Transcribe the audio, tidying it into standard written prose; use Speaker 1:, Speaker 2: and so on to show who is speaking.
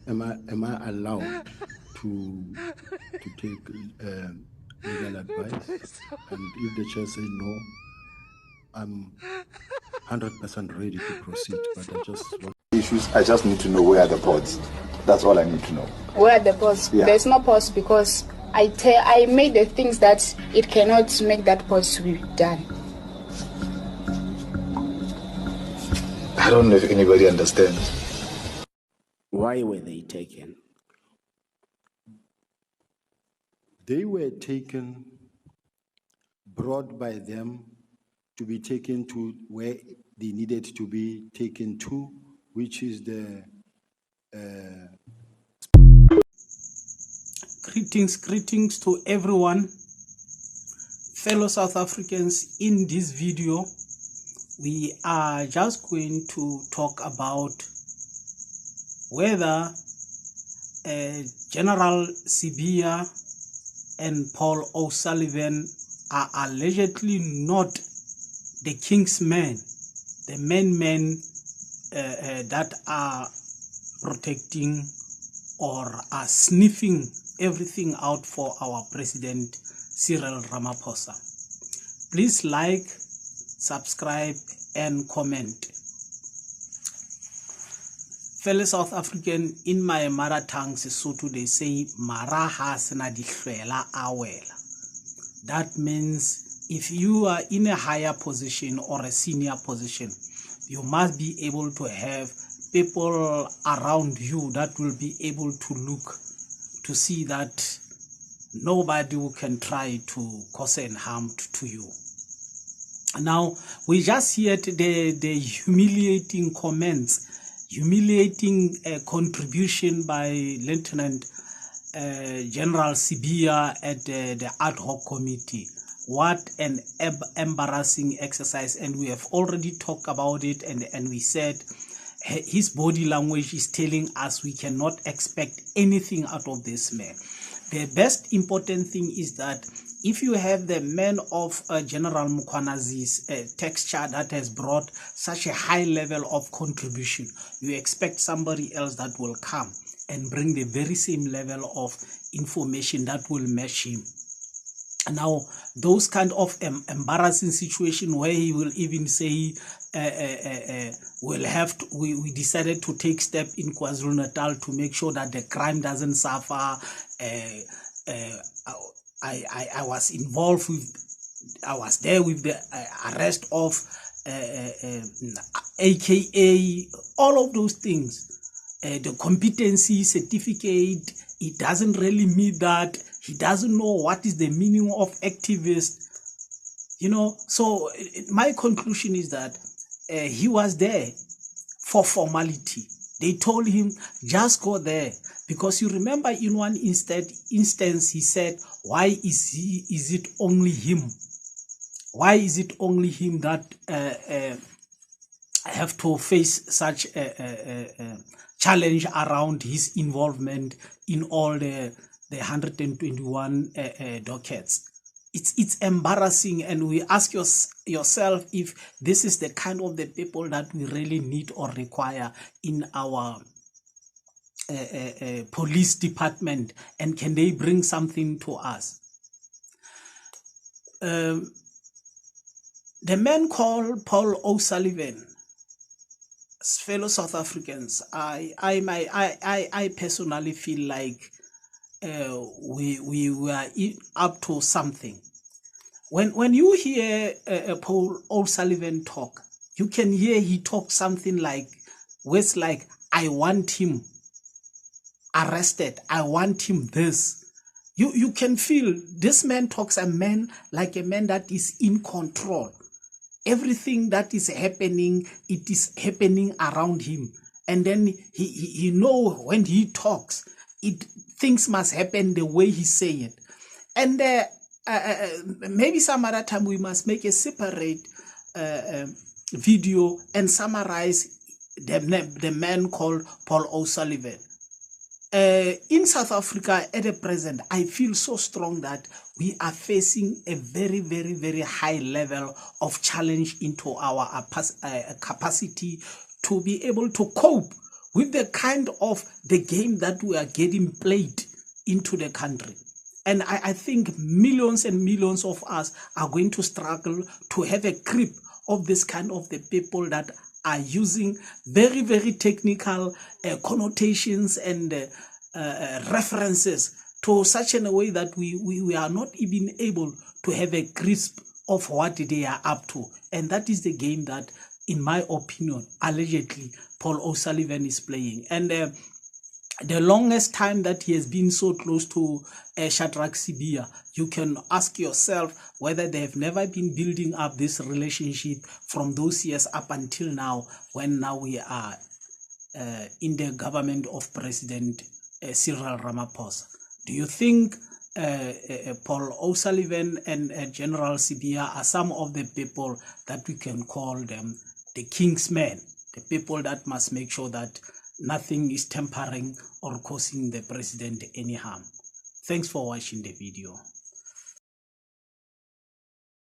Speaker 1: am I allowed to take legal advice? And if the chair say no, I'm 100% ready to proceed. But I just want
Speaker 2: issues. I just need to know where are the pods. That's all I need to know.
Speaker 3: Where are the pods?
Speaker 2: Yeah.
Speaker 3: There's no pods because I made the things that it cannot make that pods to be done.
Speaker 2: I don't know if anybody understands.
Speaker 4: Why were they taken?
Speaker 1: They were taken, brought by them to be taken to where they needed to be taken to, which is the
Speaker 5: Greetings to everyone, fellow South Africans. In this video, we are just going to talk about whether General Sibiya and Paul O'Sullivan are allegedly not the king's men, the men that are protecting or are sniffing everything out for our President Cyril Ramaphosa. Please like, subscribe, and comment. Fellow South African, in my mother tongue Sesotho, they say mara ha sena dihlwela a wela. That means if you are in a higher position or a senior position, you must be able to have people around you that will be able to look to see that nobody who can try to cause any harm to you. Now, we just heard the humiliating comments, humiliating contribution by Lieutenant General Sibiya at the ad hoc committee. What an embarrassing exercise, and we have already talked about it, and we said his body language is telling us we cannot expect anything out of this man. The best important thing is that if you have the man of General Mukwanazi's texture that has brought such a high level of contribution, you expect somebody else that will come and bring the very same level of information that will match him. Now, those kind of embarrassing situation where he will even say, we decided to take step in KwaZulu-Natal to make sure that the crime doesn't suffer. I was involved with, I was there with the arrest of AKA, all of those things. The competency certificate, it doesn't really mean that. He doesn't know what is the meaning of activist, you know. So my conclusion is that he was there for formality. They told him, just go there. Because you remember in one instance, he said, why is it only him? Why is it only him that have to face such a challenge around his involvement in all the 121 dockets? It's embarrassing, and we ask yourself if this is the kind of the people that we really need or require in our police department, and can they bring something to us? The man called Paul O'Sullivan, fellow South Africans, I personally feel like we were up to something. When you hear Paul O'Sullivan talk, you can hear he talks something like, words like, I want him arrested, I want him this. You can feel this man talks like a man that is in control. Everything that is happening, it is happening around him. And then he know when he talks, things must happen the way he say it. And maybe some other time we must make a separate video and summarize the man called Paul O'Sullivan. In South Africa at the present, I feel so strong that we are facing a very, very, very high level of challenge into our capacity to be able to cope with the kind of the game that we are getting played into the country. And I think millions and millions of us are going to struggle to have a grip of this kind of the people that are using very, very technical connotations and references to such in a way that we are not even able to have a grasp of what they are up to. And that is the game that, in my opinion, allegedly Paul O'Sullivan is playing. And the longest time that he has been so close to Shadrack Sibiya, you can ask yourself whether they have never been building up this relationship from those years up until now, when now we are in the government of President Cyril Ramaphosa. Do you think Paul O'Sullivan and General Sibiya are some of the people that we can call them the king's men, the people that must make sure that nothing is tampering or causing the president any harm? Thanks for watching the video.